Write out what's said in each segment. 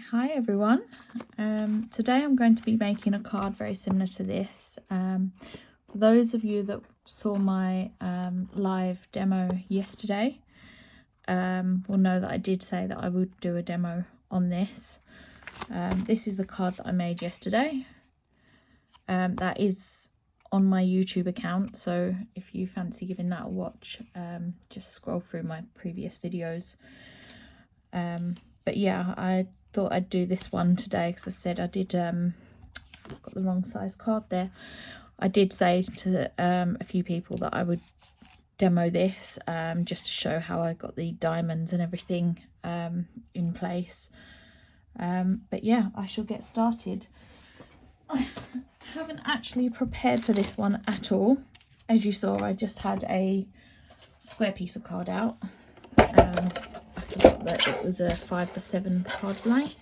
Hi everyone. Today I'm going to be making a card very similar to this. For those of you that saw my live demo yesterday will know that I did say that I would do a demo on this. This is the card that I made yesterday. That is on my YouTube account, so if you fancy giving that a watch, just scroll through my previous videos. But yeah, I thought I'd do this one today because I said I did got the wrong size card there. I did say to a few people that I would demo this just to show how I got the diamonds and everything in place. But yeah, I shall get started. I haven't actually prepared for this one at all. As you saw, I just had a square piece of card out. I forgot that it was a 5x7 card blank.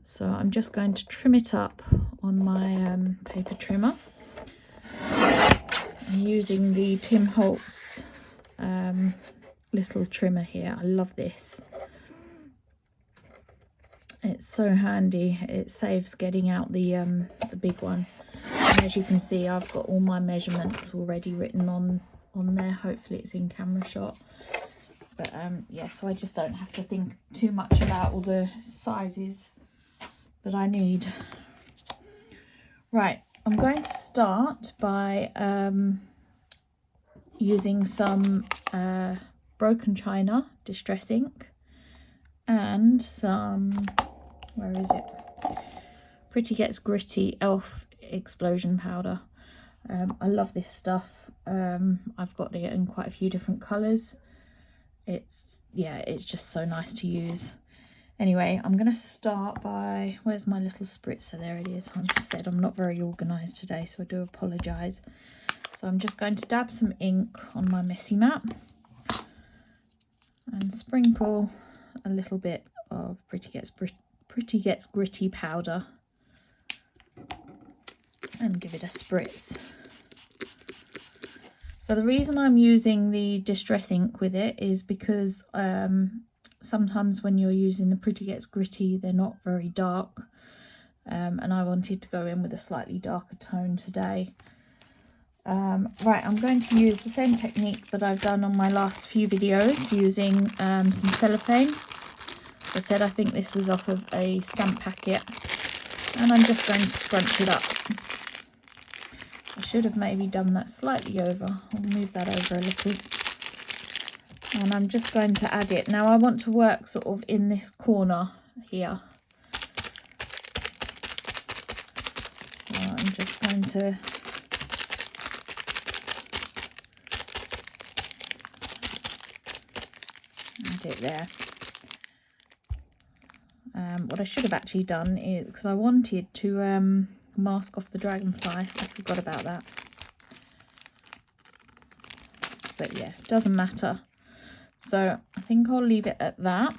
So I'm just going to trim it up on my paper trimmer. I'm using the Tim Holtz little trimmer here. I love this. It's so handy. It saves getting out the big one. And as you can see, I've got all my measurements already written on there. Hopefully it's in camera shot. But yeah, so I just don't have to think too much about all the sizes that I need. Right, I'm going to start by using some broken china distress ink and some, where is it? Pretty Gets Gritty Elf explosion powder. I love this stuff. I've got it in quite a few different colours. It's just so nice to use. Anyway, I'm going to start by, where's my little spritzer? There it is. I just said I'm not very organised today, so I do apologise. So I'm just going to dab some ink on my messy mat and sprinkle a little bit of Pretty Gets Gritty powder and give it a spritz. So the reason I'm using the distress ink with it is because sometimes when you're using the Pretty Gets Gritty, they're not very dark. And I wanted to go in with a slightly darker tone today. Right, I'm going to use the same technique that I've done on my last few videos, using some cellophane. As I said, I think this was off of a stamp packet. And I'm just going to scrunch it up. I should have maybe done that slightly over. I'll move that over a little. And I'm just going to add it. Now I want to work sort of in this corner here. So I'm just going to add it there. What I should have actually done is, because I wanted to mask off the Dragonfly, I forgot about that. But yeah, doesn't matter. So I think I'll leave it at that.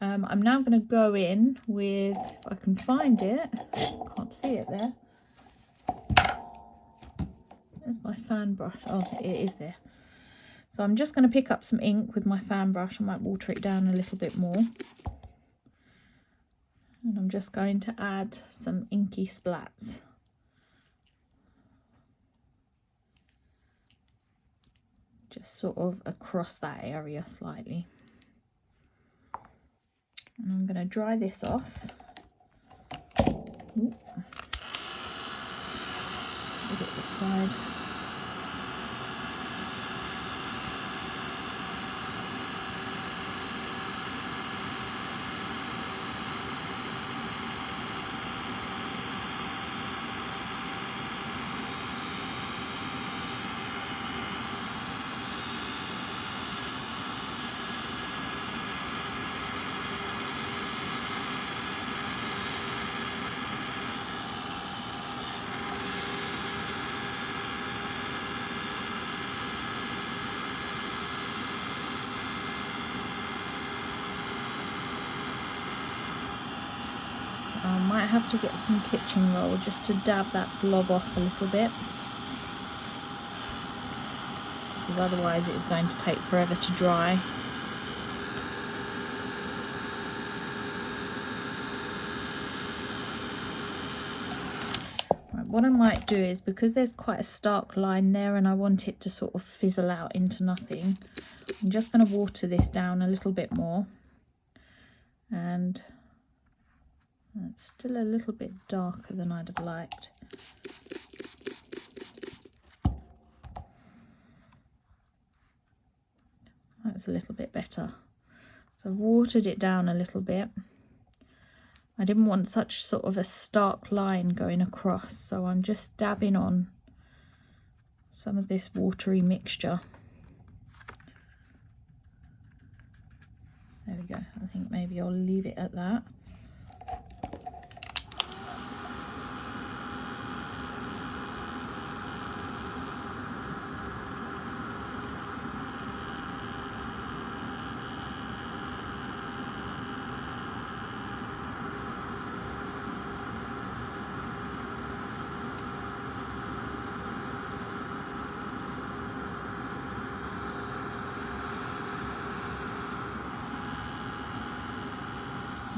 I'm now going to go in with, if I can find it, can't see it there. There's my fan brush. Oh, it is there. So I'm just going to pick up some ink with my fan brush. I might water it down a little bit more. And I'm just going to add some inky splats. Just sort of across that area slightly. And I'm going to dry this off. Ooh. Put it this side. I might have to get some kitchen roll just to dab that blob off a little bit, because otherwise it's going to take forever to dry. what I might do is, because there's quite a stark line there and I want it to sort of fizzle out into nothing, I'm just going to water this down a little bit more. And it's still a little bit darker than I'd have liked. That's a little bit better. So I've watered it down a little bit. I didn't want such sort of a stark line going across, so I'm just dabbing on some of this watery mixture. There we go. I think maybe I'll leave it at that.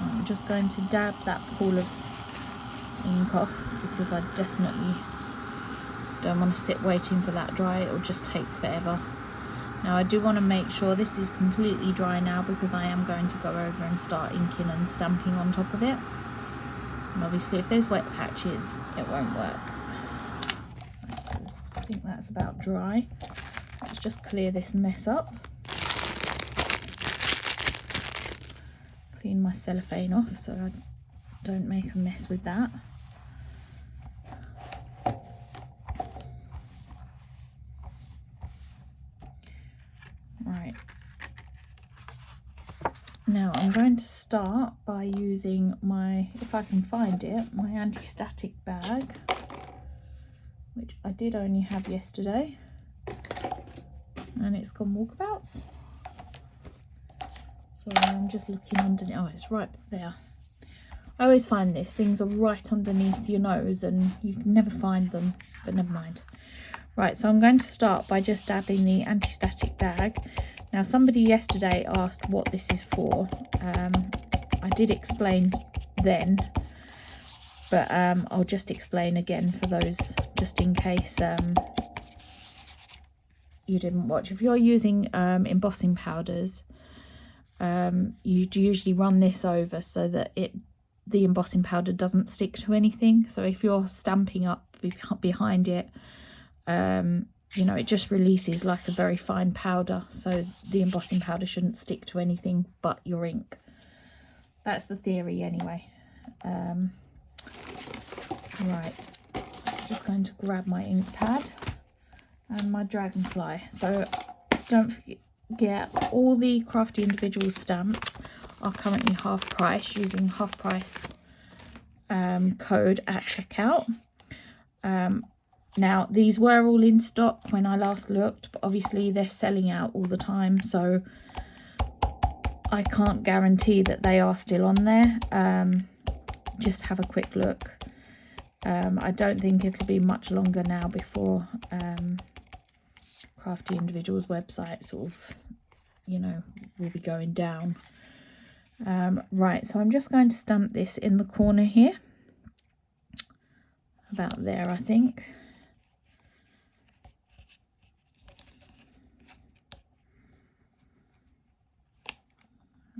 I'm just going to dab that pool of ink off, because I definitely don't want to sit waiting for that dry. It'll just take forever. Now I do want to make sure this is completely dry now, because I am going to go over and start inking and stamping on top of it. And obviously if there's wet patches, it won't work. So I think that's about dry. Let's just clear this mess up. Clean my cellophane off so I don't make a mess with that. Right. Now I'm going to start by using my, if I can find it, my anti-static bag, which I did only have yesterday, and it's gone walkabouts. Sorry, I'm just looking underneath. Oh, it's right there. I always find this. Things are right underneath your nose and you can never find them, but never mind. Right, so I'm going to start by just dabbing the anti-static bag. Now, somebody yesterday asked what this is for. I did explain then, but I'll just explain again for those, just in case you didn't watch. If you're using embossing powders, you'd usually run this over so that the embossing powder doesn't stick to anything. So if you're stamping up behind it, you know, it just releases like a very fine powder, so the embossing powder shouldn't stick to anything but your ink. That's the theory anyway. Right, just going to grab my ink pad and my Dragonfly. So don't forget, all the Crafty Individuals stamps are currently half price, using half price code at checkout. Now, these were all in stock when I last looked, but obviously they're selling out all the time, so I can't guarantee that they are still on there. Just have a quick look. I don't think it'll be much longer now before Crafty Individuals website sort of, you know, will be going down. Right, so I'm just going to stamp this in the corner here, about there, I think.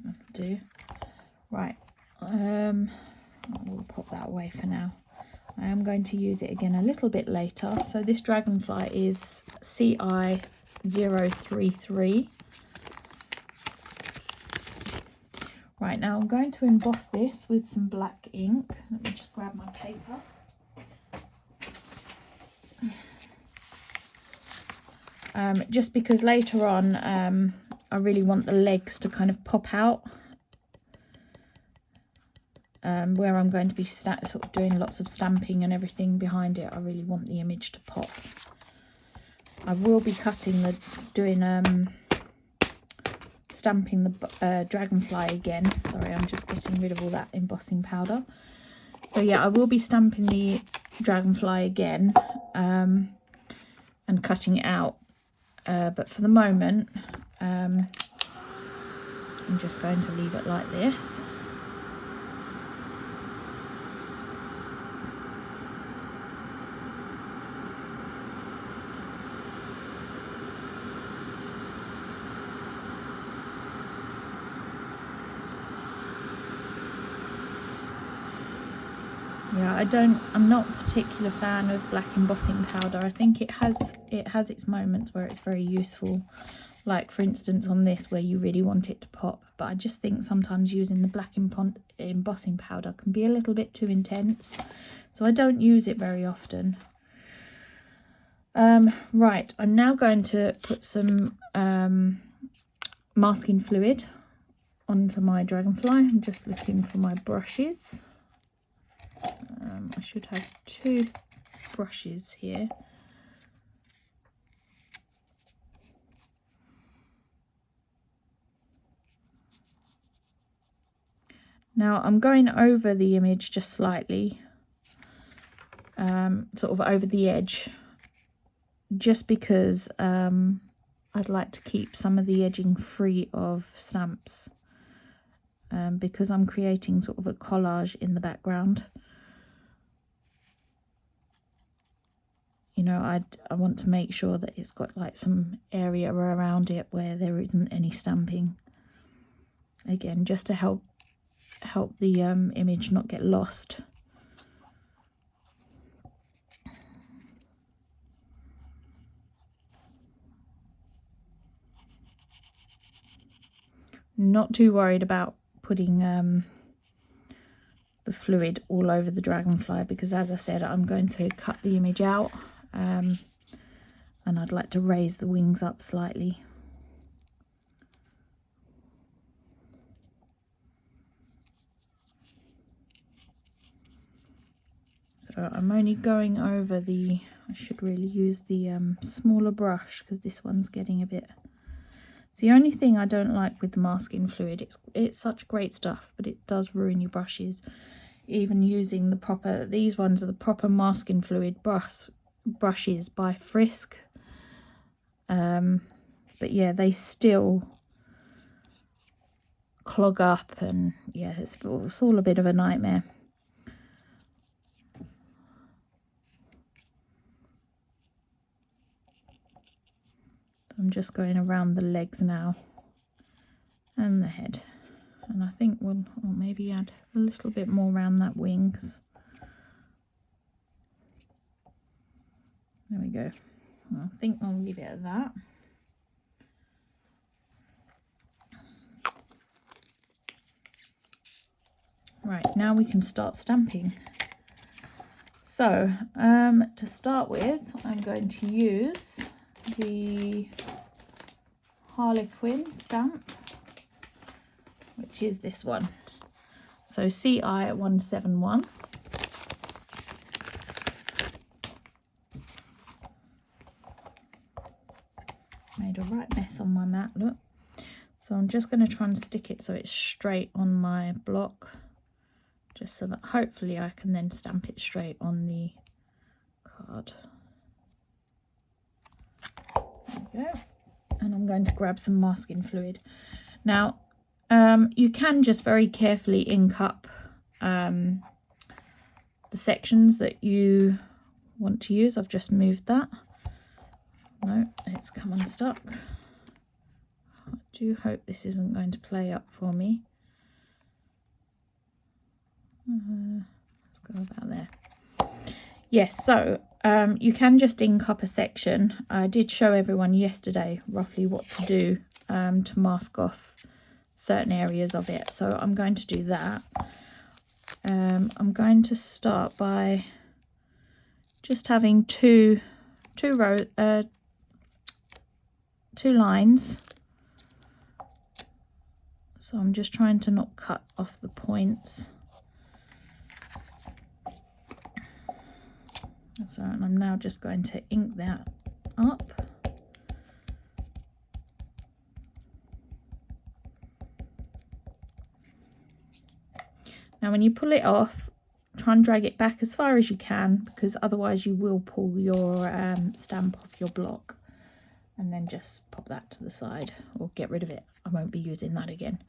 That'll do. Right, we'll pop that away for now. I am going to use it again a little bit later. So this Dragonfly is CI033. Right, now I'm going to emboss this with some black ink. Let me just grab my paper. Just because later on I really want the legs to kind of pop out, where I'm going to be sort of doing lots of stamping and everything behind it. I really want the image to pop. I will be stamping the Dragonfly again. Sorry, I'm just getting rid of all that embossing powder. So yeah, I will be stamping the Dragonfly again and cutting it out. But for the moment, I'm just going to leave it like this. Yeah, I'm not a particular fan of black embossing powder. I think it has its moments where it's very useful. Like for instance on this where you really want it to pop. But I just think sometimes using the black embossing powder can be a little bit too intense. So I don't use it very often. Right, I'm now going to put some masking fluid onto my Dragonfly. I'm just looking for my brushes. I should have 2 brushes here. Now I'm going over the image just slightly, sort of over the edge, just because I'd like to keep some of the edging free of stamps, because I'm creating sort of a collage in the background. You know, I want to make sure that it's got like some area around it where there isn't any stamping. Again, just to help the image not get lost. Not too worried about putting the fluid all over the Dragonfly, because as I said, I'm going to cut the image out, and I'd like to raise the wings up slightly. So I'm only going over I should really use the smaller brush, because this one's getting a bit... It's the only thing I don't like with the masking fluid. It's such great stuff, but it does ruin your brushes. Even using the proper... These ones are the proper masking fluid brushes by Frisk. But yeah, they still clog up, and yeah, it's all a bit of a nightmare. I'm just going around the legs now and the head, and I think we'll maybe add a little bit more around that wings. There we go. I think I'll leave it at that. Right, now we can start stamping. So to start with, I'm going to use the Harlequin stamp, which is this one. So CI 171. Made a right mess on my mat, look. So I'm just going to try and stick it so it's straight on my block, just so that hopefully I can then stamp it straight on the card. There we go. And I'm going to grab some masking fluid. Now, you can just very carefully ink up the sections that you want to use. I've just moved that. No, it's come unstuck. I do hope this isn't going to play up for me. Let's go about there. Yes, so you can just ink up a section. I did show everyone yesterday roughly what to do to mask off certain areas of it. So I'm going to do that. I'm going to start by just having two lines. So I'm just trying to not cut off the points. So I'm now just going to ink that up. Now when you pull it off, try and drag it back as far as you can, because otherwise you will pull your stamp off your block, and then just pop that to the side or get rid of it. I won't be using that again.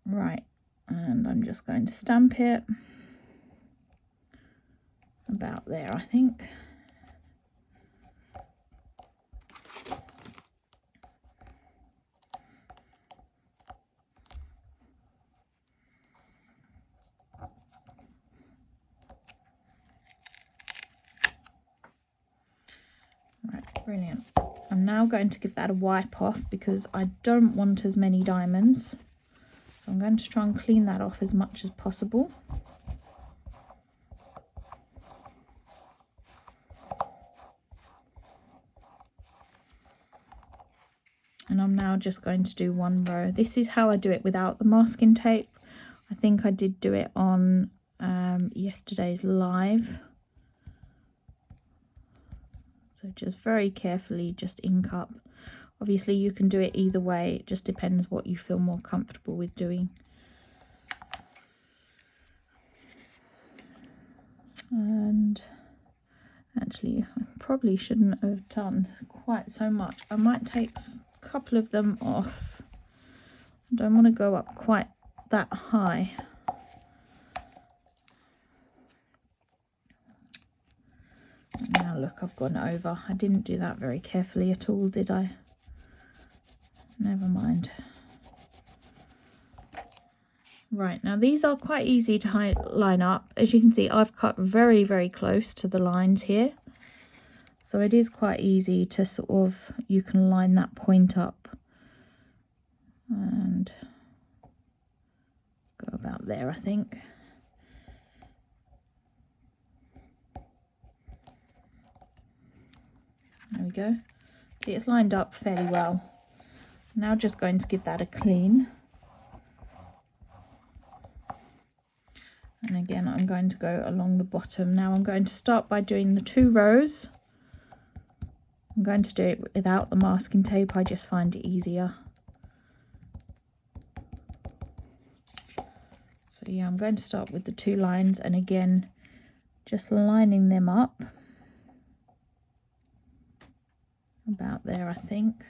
Right, and I'm just going to stamp it about there, I think. Brilliant. I'm now going to give that a wipe off because I don't want as many diamonds. So I'm going to try and clean that off as much as possible. And I'm now just going to do one row. This is how I do it without the masking tape. I think I did do it on yesterday's live. So just very carefully just ink up. Obviously you can do it either way, it just depends what you feel more comfortable with doing. And actually I probably shouldn't have done quite so much. I might take a couple of them off. I don't want to go up quite that high. Now look, I've gone over. I didn't do that very carefully at all, did I? Never mind. Right, now these are quite easy to line up. As you can see, I've cut very, very close to the lines here. So it is quite easy to sort of, you can line that point up. And go about there, I think. There we go. See, it's lined up fairly well. Now just going to give that a clean. And again, I'm going to go along the bottom. Now I'm going to start by doing the 2 rows. I'm going to do it without the masking tape. I just find it easier. So yeah, I'm going to start with the 2 lines, and again, just lining them up. About there, I think.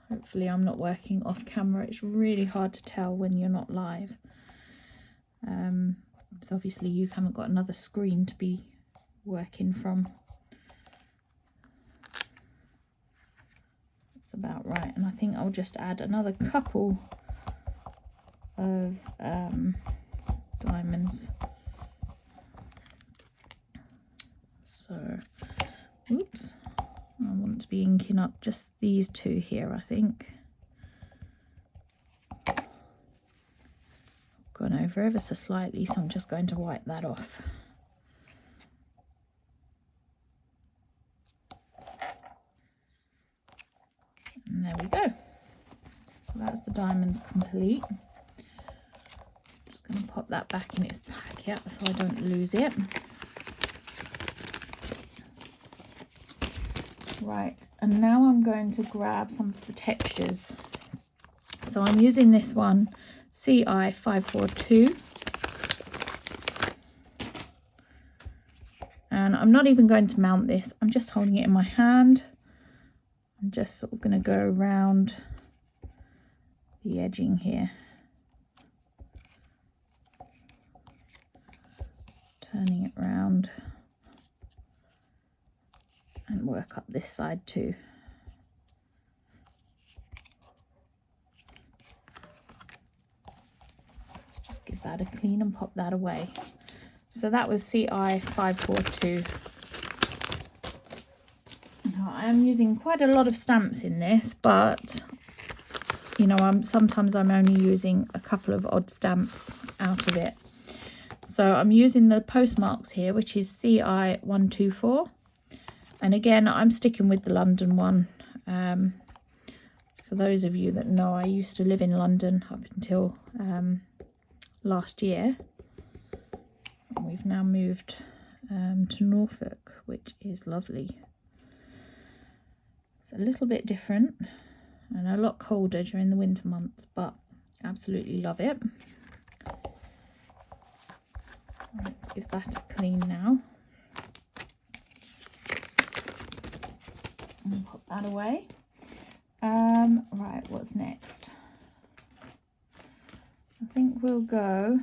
Hopefully I'm not working off camera. It's really hard to tell when you're not live. Because obviously you haven't got another screen to be working from. That's about right. And I think I'll just add another couple of diamonds. So, oops. I want to be inking up just these 2 here, I think. Gone over ever so slightly, so I'm just going to wipe that off. And there we go. So that's the diamonds complete. Just going to pop that back in its packet so I don't lose it. Right, and now I'm going to grab some of the textures. So I'm using this one, CI 542. And I'm not even going to mount this, I'm just holding it in my hand. I'm just sort of going to go around the edging here. Turning it round. And work up this side too. Let's just give that a clean and pop that away. So that was CI 542. Now, I am using quite a lot of stamps in this, but you know, sometimes I'm only using a couple of odd stamps out of it. So I'm using the postmarks here, which is CI 124. And again, I'm sticking with the London one. For those of you that know, I used to live in London up until last year. And we've now moved to Norfolk, which is lovely. It's a little bit different and a lot colder during the winter months, but absolutely love it. Let's give that a clean now. And pop that away. Right, what's next? I think we'll go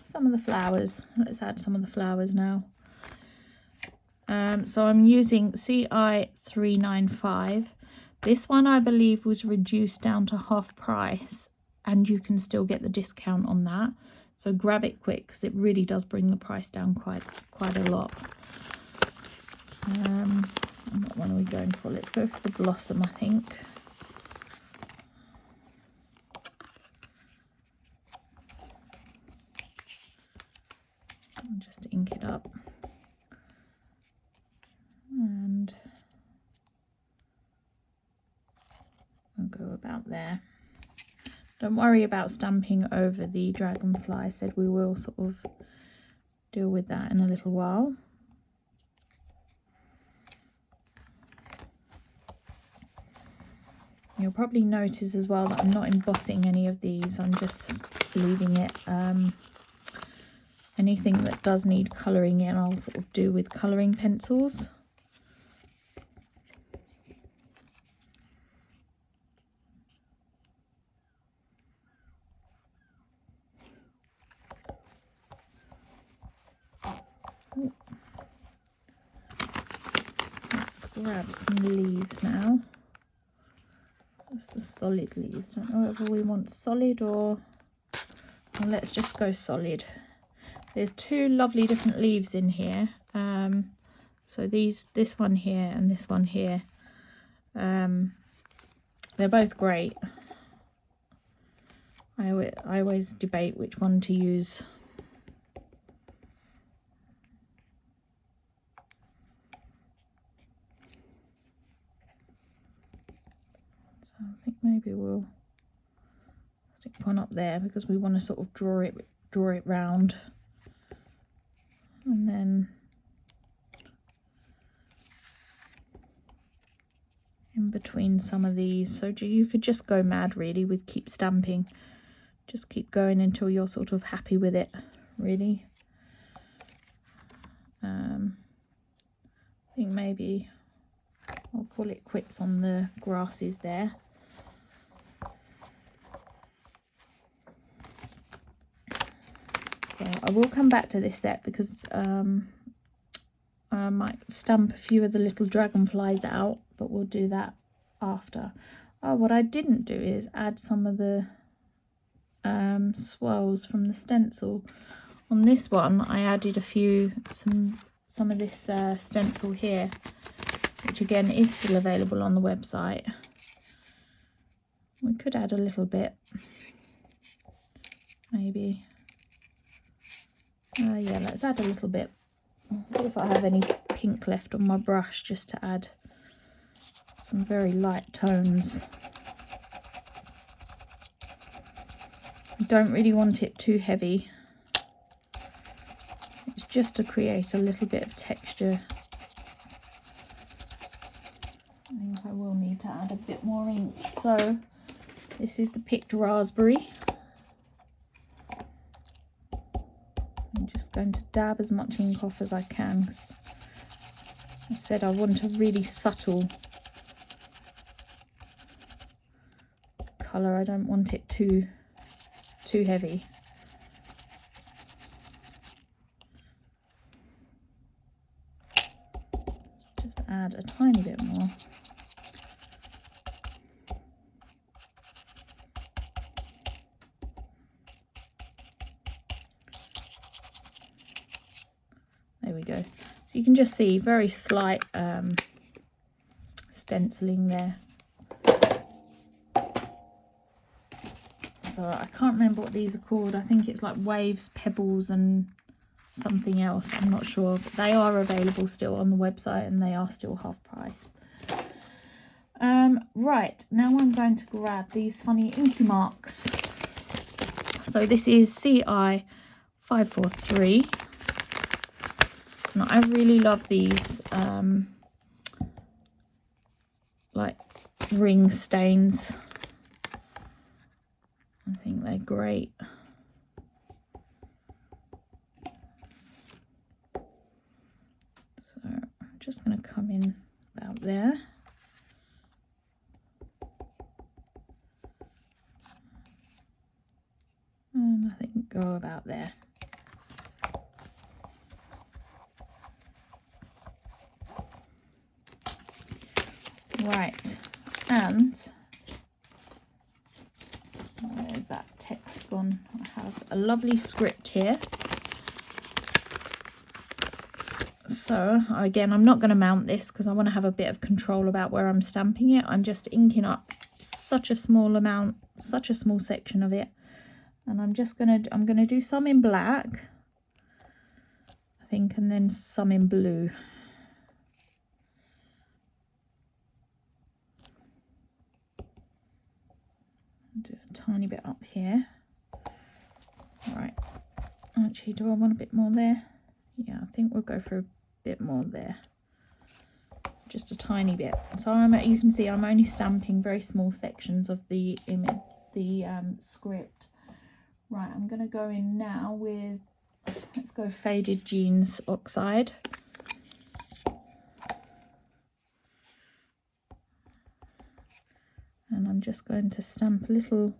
some of the flowers. Let's add some of the flowers now. So I'm using CI 395. This one I believe was reduced down to half price, and you can still get the discount on that. So grab it quick because it really does bring the price down quite a lot. What one are we going for? Let's go for the blossom, I think. I'll just ink it up. And I'll go about there. Don't worry about stamping over the dragonfly. I said we will sort of deal with that in a little while. You'll probably notice as well that I'm not embossing any of these. I'm just leaving it. Anything that does need colouring in, I'll sort of do with colouring pencils. Let's grab some leaves now. That's the solid leaves. Don't know whether we want solid or... Well, let's just go solid. There's two lovely different leaves in here. So this one here and this one here. They're both great. I always debate which one to use. So I think maybe we'll stick one up there because we want to sort of draw it round. And then in between some of these, so you could just go mad really with keep stamping. Just keep going until you're sort of happy with it, really. I think maybe I'll call it quits on the grasses there. So I will come back to this set because I might stamp a few of the little dragonflies out, but we'll do that after. Oh, what I didn't do is add some of the swirls from the stencil. On this one I added some of this stencil here, which again is still available on the website. We could add a little bit, maybe. Yeah, let's add a little bit. I'll see if I have any pink left on my brush just to add some very light tones. I don't really want it too heavy. It's just to create a little bit of texture. I think I will need to add a bit more ink. So this is the picked raspberry. I'm just going to dab as much ink off as I can. As I said, I want a really subtle colour. I don't want it too heavy. Just add a tiny bit more. There we go. So you can just see very slight stenciling there. So I can't remember what these are called. I think it's like waves, pebbles and something else. I'm not sure, but they are available still on the website and they are still half price. Right, now I'm going to grab these funny inky marks. So this is CI 543. And I really love these like ring stains. I think they're great. So I'm just going to come in about there. And I think go about there. Right, and where's that text gone? I have a lovely script here. So again, I'm not going to mount this because I want to have a bit of control about where I'm stamping it. I'm just inking up such a small amount, such a small section of it, and I'm going to do some in black, I think, and then some in blue. Do a tiny bit up here. Right, actually, do I want a bit more there? Yeah, I think we'll go for a bit more there, just a tiny bit. So you can see I'm only stamping very small sections of the image, the script. Right, I'm going to go in now with, let's go Faded Jeans Oxide. And I'm just going to stamp little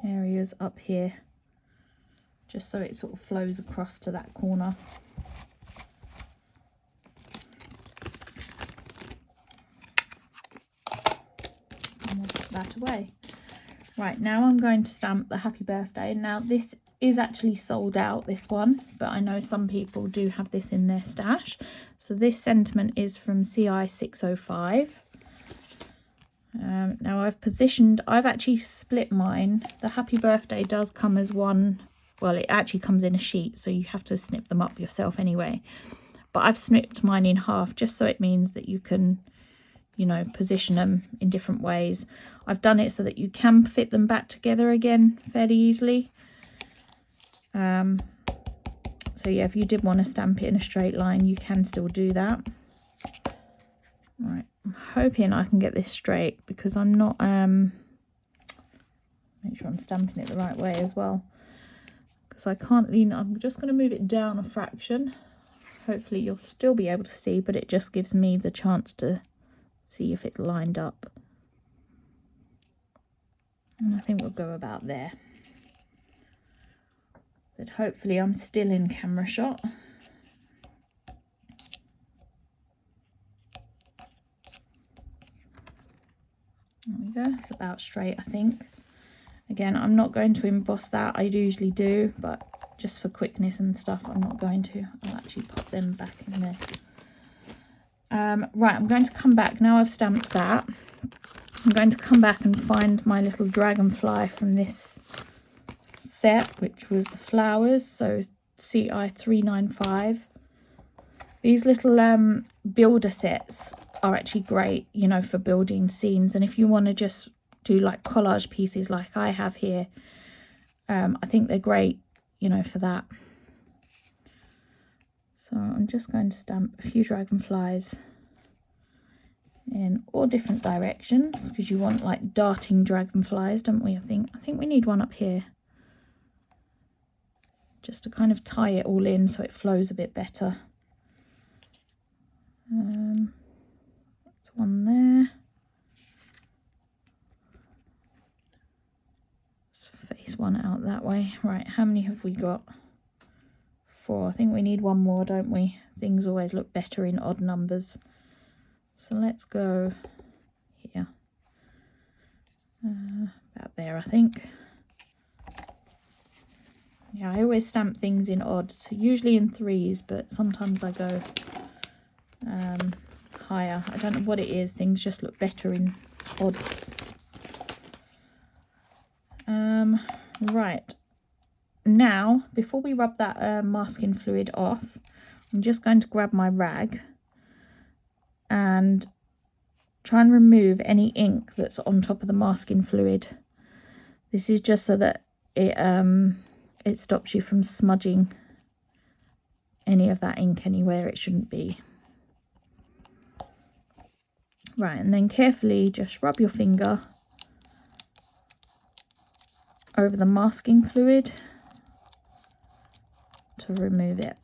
areas up here, just so it sort of flows across to that corner. And we'll put that away. Right, now I'm going to stamp the Happy Birthday. Now this is actually sold out, this one, but I know some people do have this in their stash. So this sentiment is from CI 605. Now I've actually split mine. The Happy Birthday does come as one, well, it actually comes in a sheet, so you have to snip them up yourself anyway. But I've snipped mine in half just so it means that you can, you know, position them in different ways. I've done it so that you can fit them back together again fairly easily. So yeah, if you did want to stamp it in a straight line, you can still do that. Right, I'm hoping I can get this straight because I'm not, make sure I'm stamping it the right way as well, because I can't lean. I'm just going to move it down a fraction. Hopefully you'll still be able to see, but it just gives me the chance to see if it's lined up. And I think we'll go about there. But hopefully I'm still in camera shot. There we go, it's about straight, I think. Again, I'm not going to emboss that. I usually do, but just for quickness and stuff, I'm not going to. I'll actually pop them back in there. Right, I'm going to come back. Now I've stamped that, I'm going to come back and find my little Dragonfly from this set, which was the flowers, so CI 395. These little builder sets are actually great, you know, for building scenes. And if you want to just do like collage pieces like I have here, I think they're great, you know, for that. So I'm just going to stamp a few dragonflies in all different directions, because you want like darting dragonflies, don't we? I think we need one up here, just to kind of tie it all in so it flows a bit better. That's one there. Let's face one out that way. Right, how many have we got? 4. I think we need one more, don't we? Things always look better in odd numbers. So let's go here. About there, I think. Yeah, I always stamp things in odds, usually in 3s, but sometimes I go higher. I don't know what it is, things just look better in odds. Right, now before we rub that masking fluid off, I'm just going to grab my rag and try and remove any ink that's on top of the masking fluid. This is just so that it stops you from smudging any of that ink anywhere it shouldn't be. Right, and then carefully just rub your finger over the masking fluid to remove it.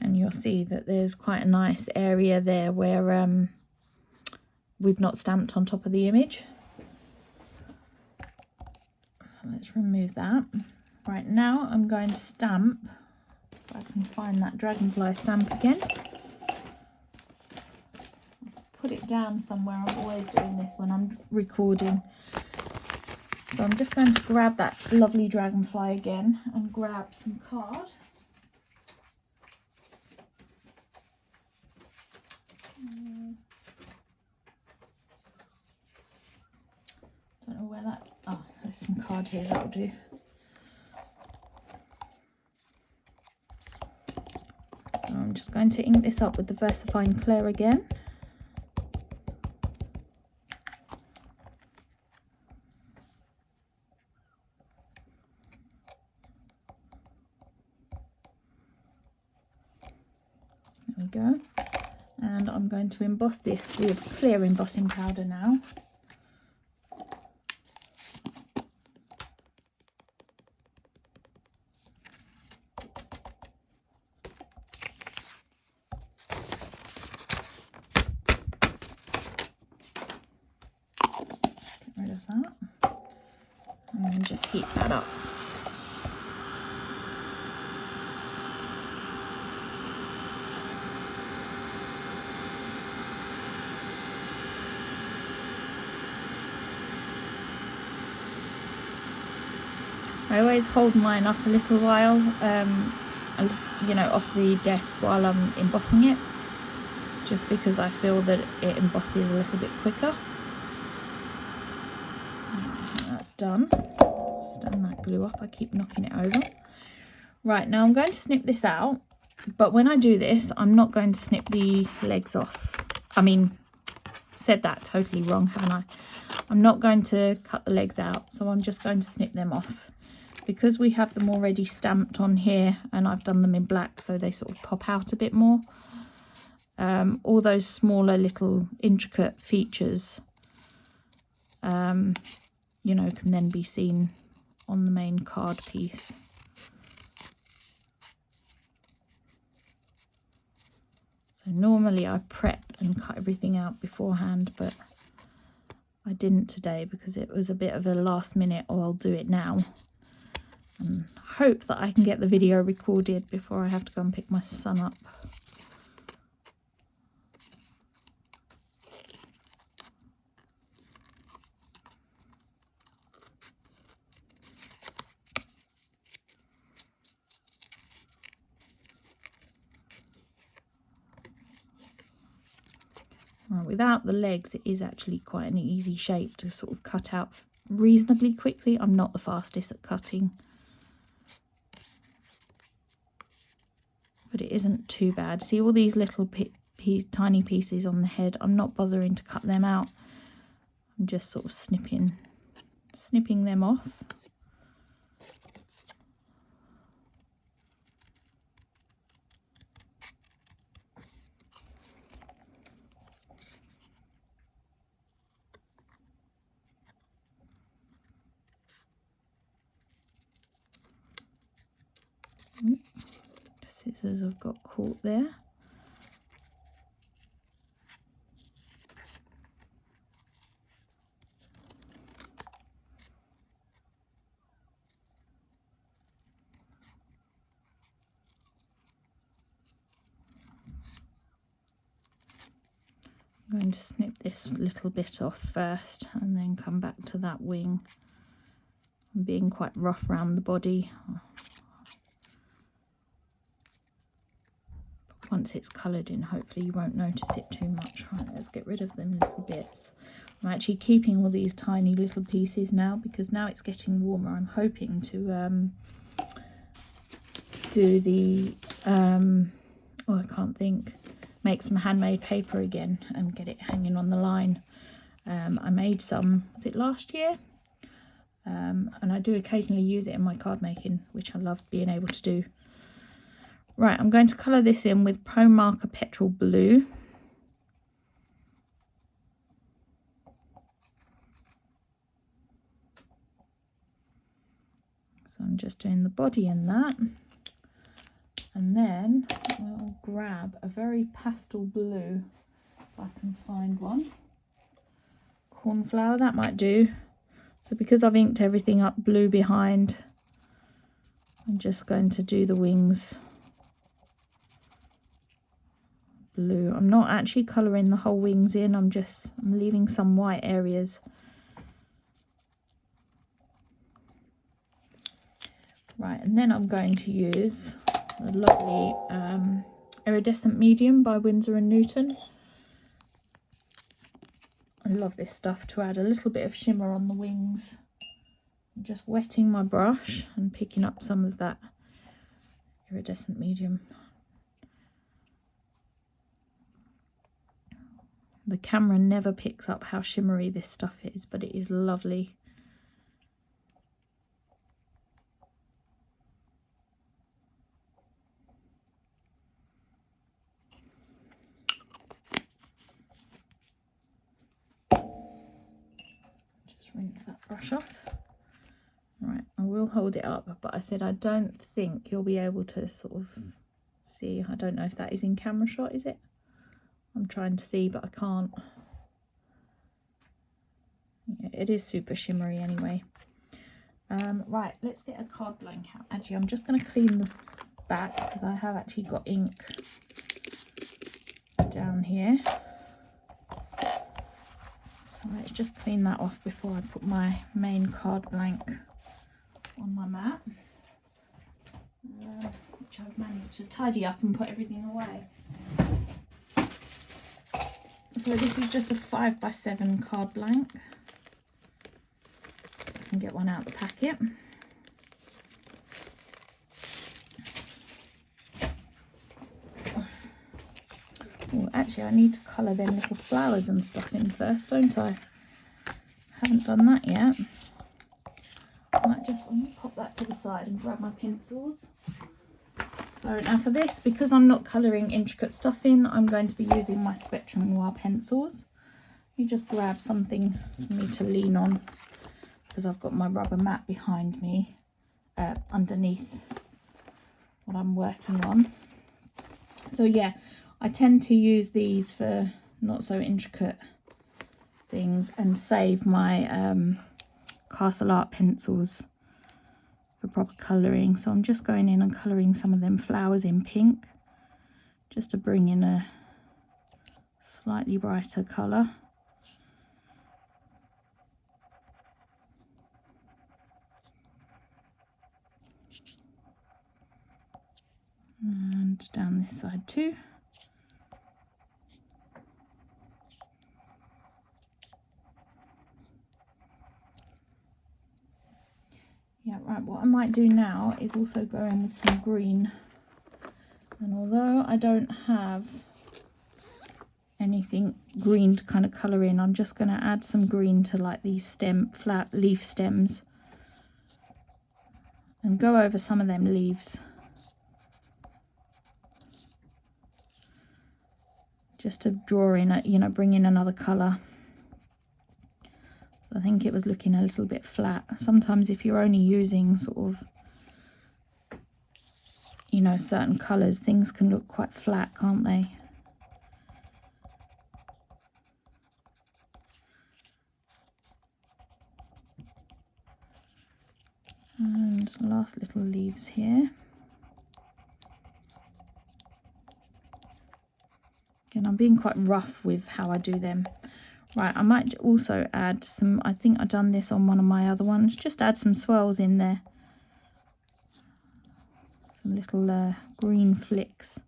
And you'll see that there's quite a nice area there where we've not stamped on top of the image. So let's remove that. Right, now I'm going to stamp, if I can find that dragonfly stamp again. put it down somewhere. I'm always doing this when I'm recording. So I'm just going to grab that lovely Dragonfly again and grab some card. Don't know where that, oh, there's some card here, that'll do. So I'm just going to ink this up with the VersaFine Clair again. There we go. And I'm going to emboss this with clear embossing powder now. Get rid of that. And then just heat that up. I always hold mine up a little while, you know, off the desk while I'm embossing it, just because I feel that it embosses a little bit quicker. That's done. Stand that glue up, I keep knocking it over. Right, now I'm going to snip this out, but when I do this, I'm not going to snip the legs off. I mean, said that totally wrong, haven't I? I'm not going to cut the legs out, so I'm just going to snip them off. Because we have them already stamped on here and I've done them in black so they sort of pop out a bit more. All those smaller little intricate features, you know, can then be seen on the main card piece. So normally I prep and cut everything out beforehand, but I didn't today because it was a bit of a last minute, or I'll do it now. And hope that I can get the video recorded before I have to go and pick my son up. Well, without the legs, it is actually quite an easy shape to sort of cut out reasonably quickly. I'm not the fastest at cutting, but it isn't too bad. See all these little tiny pieces on the head? I'm not bothering to cut them out. I'm just sort of snipping them off. Scissors have got caught there. I'm going to snip this little bit off first and then come back to that wing. I'm being quite rough around the body. Once it's coloured in, hopefully you won't notice it too much. Right, let's get rid of them little bits. I'm actually keeping all these tiny little pieces now because now it's getting warmer. I'm hoping to do the, oh, I can't think, make some handmade paper again and get it hanging on the line. I made some, was it last year? And I do occasionally use it in my card making, which I love being able to do. Right, I'm going to colour this in with Pro Marker Petrol Blue. So I'm just doing the body in that. And then I'll grab a very pastel blue, if I can find one. Cornflower, that might do. So because I've inked everything up blue behind, I'm just going to do the wings blue. I'm not actually colouring the whole wings in, I'm leaving some white areas. Right, and then I'm going to use a lovely iridescent medium by Winsor & Newton. I love this stuff to add a little bit of shimmer on the wings. I'm just wetting my brush and picking up some of that iridescent medium. The camera never picks up how shimmery this stuff is, but it is lovely. Just rinse that brush off. Right, I will hold it up, but I said I don't think you'll be able to sort of see. I don't know if that is in camera shot, is it? I'm trying to see, but I can't. Yeah, it is super shimmery anyway. Right, let's get a card blank out. Actually, I'm just going to clean the back because I have actually got ink down here. So let's just clean that off before I put my main card blank on my mat, which I've managed to tidy up and put everything away. So this is just a 5x7 card blank. I can get one out of the packet. Oh, actually I need to colour them little flowers and stuff in first, don't I? Haven't done that yet. I'm going to pop that to the side and grab my pencils. So now for this, because I'm not colouring intricate stuff in, I'm going to be using my Spectrum Noir pencils. You just grab something for me to lean on because I've got my rubber mat behind me, underneath what I'm working on. So yeah, I tend to use these for not so intricate things and save my Castle Art pencils for proper colouring. So I'm just going in and colouring some of them flowers in pink just to bring in a slightly brighter colour. And down this side too. Yeah, right, what I might do now is also go in with some green. And although I don't have anything green to kind of colour in, I'm just going to add some green to like these leaf stems and go over some of them leaves. Just to draw in, bring in another colour. I think it was looking a little bit flat. Sometimes if you're only using sort of, certain colours, things can look quite flat, can't they? And last little leaves here. Again, I'm being quite rough with how I do them. Right, I might also add some, I think I've done this on one of my other ones, just add some swirls in there. Some little green flicks.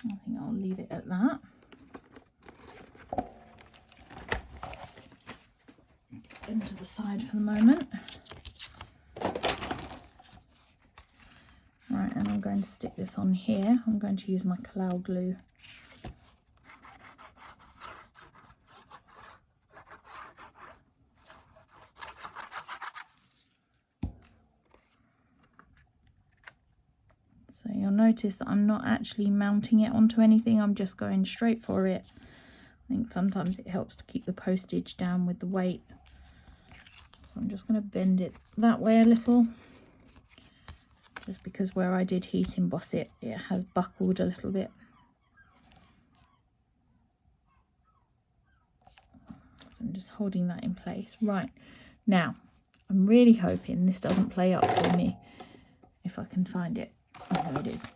I think I'll leave it at that. Get them to the side for the moment. Right, and I'm going to stick this on here. I'm going to use my cloud glue. So you'll notice that I'm not actually mounting it onto anything, I'm just going straight for it. I think sometimes it helps to keep the postage down with the weight. So I'm just going to bend it that way a little. Just because where I did heat emboss it, it has buckled a little bit. So I'm just holding that in place. Right, now I'm really hoping this doesn't play up for me, if I can find it. Oh, there it is.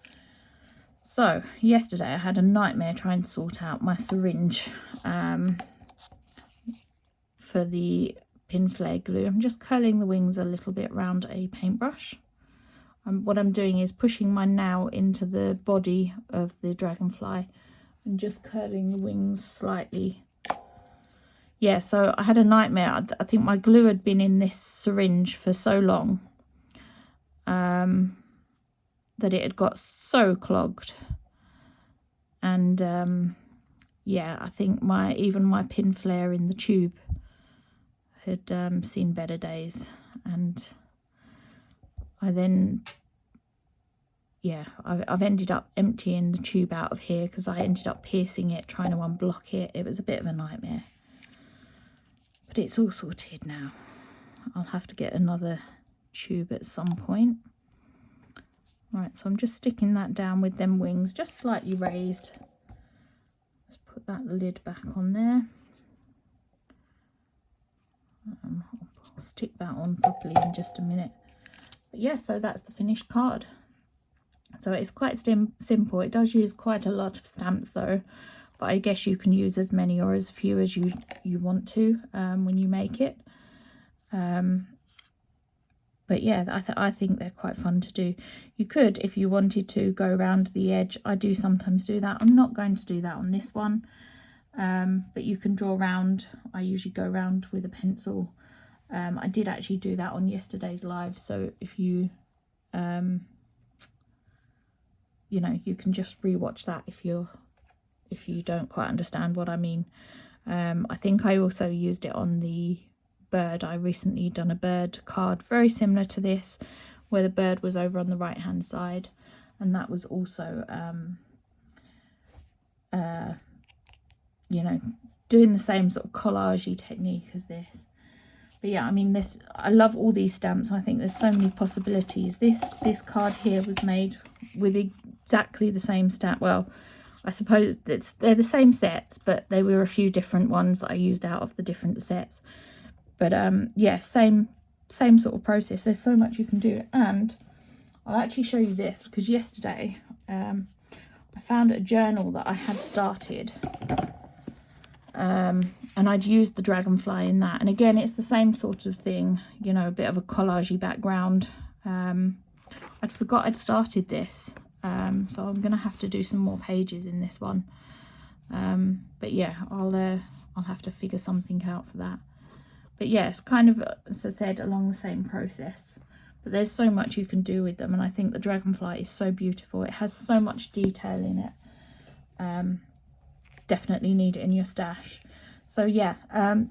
So yesterday I had a nightmare trying to sort out my syringe for the pin flare glue. I'm just curling the wings a little bit around a paintbrush. What I'm doing is pushing my nail into the body of the Dragonfly and just curling the wings slightly. Yeah, so I had a nightmare. I think my glue had been in this syringe for so long that it had got so clogged. And yeah, I think even my pin flare in the tube had seen better days. And I then, yeah, I've ended up emptying the tube out of here because I ended up piercing it, trying to unblock it. It was a bit of a nightmare. But it's all sorted now. I'll have to get another tube at some point. Right, so I'm just sticking that down with them wings, just slightly raised. Let's put that lid back on there. I'll stick that on properly in just a minute. But yeah, so that's the finished card. So it's quite simple. It does use quite a lot of stamps though, but I guess you can use as many or as few as you want to when you make it. But yeah, I think they're quite fun to do. You could, if you wanted to, go around the edge. I do sometimes do that. I'm not going to do that on this one. But you can draw around. I usually go around with a pencil. I did actually do that on yesterday's live. So if you, you know, you can just rewatch that if you don't quite understand what I mean. I think I also used it on the bird. I recently done a bird card very similar to this, where the bird was over on the right hand side, and that was also you know, doing the same sort of collage-y technique as this. But yeah, I mean, I love all these stamps. I think there's so many possibilities. This card here was made with exactly the same stamp. Well, I suppose they're the same sets, but there were a few different ones that I used out of the different sets. But yeah, same sort of process. There's so much you can do. And I'll actually show you this, because yesterday I found a journal that I had started, and I'd used the Dragonfly in that. And again, it's the same sort of thing, you know, a bit of a collage-y background. I'd forgot I'd started this, so I'm gonna have to do some more pages in this one. But yeah, I'll have to figure something out for that. But yeah, it's kind of, as I said, along the same process. But there's so much you can do with them, and I think the Dragonfly is so beautiful. It has so much detail in it. Definitely need it in your stash. So yeah,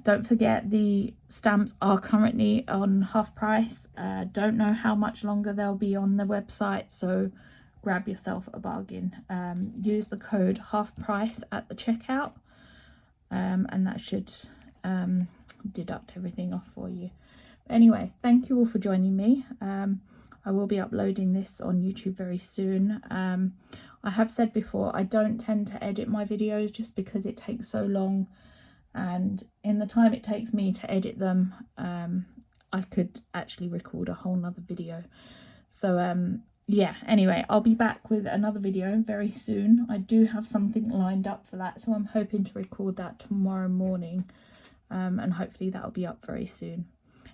don't forget the stamps are currently on half price. Don't know how much longer they'll be on the website, so grab yourself a bargain. Use the code HALFPRICE at the checkout, and that should deduct everything off for you. Anyway, thank you all for joining me. I will be uploading this on YouTube very soon. I have said before, I don't tend to edit my videos just because it takes so long, and in the time it takes me to edit them, I could actually record a whole nother video. So yeah, anyway, I'll be back with another video very soon. I do have something lined up for that, so I'm hoping to record that tomorrow morning, and hopefully that'll be up very soon.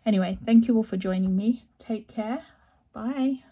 Anyway, thank you all for joining me. Take care. Bye.